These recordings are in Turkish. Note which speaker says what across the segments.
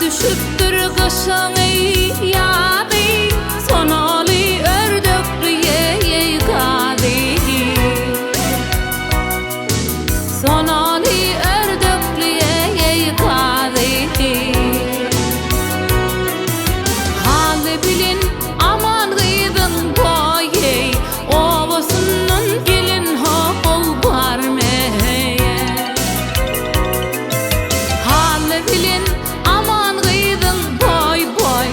Speaker 1: Düşüptür kaşan ey yâdi, sonalı ördöklü ey gâdi. Sonalı ördöklü ey gâdi. Hâli bilin aman gıydın boy ey, ovasının gelin hol barmeye. Hâli bilin aman gıydın boy boy,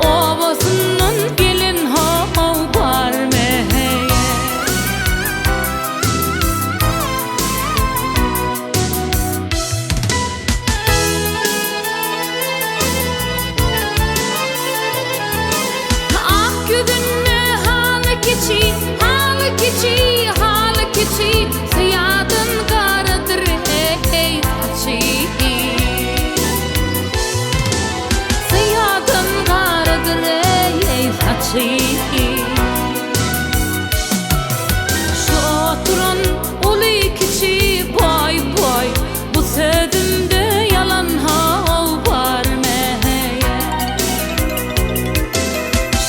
Speaker 1: ovasının gelin hol barmeye. Ah güdünme halı kiçi, halı kiçi, halı kiçi, siyadın karadır ey açı. Siyadın karadır ey açı. Şu oturan ulu kiçi boy boy, bu sözümde yalan hol barmeye.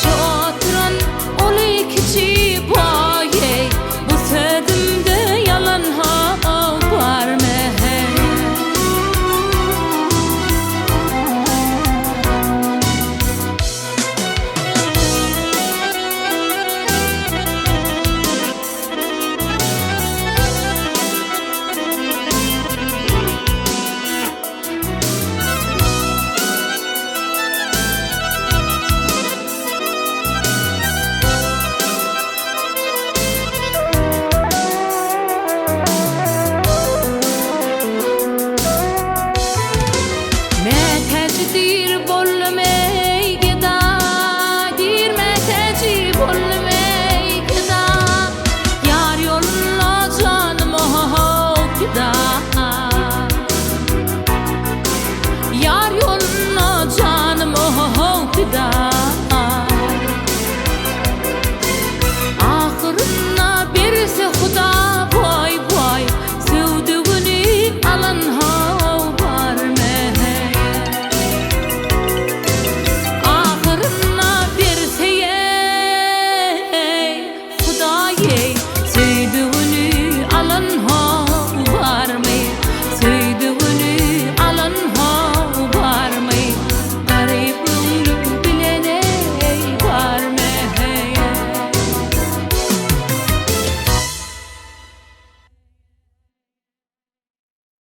Speaker 1: Şu oturan ulu kiçi boy ey, bu sözümde yalan hol barmeye. Mekecidir bollum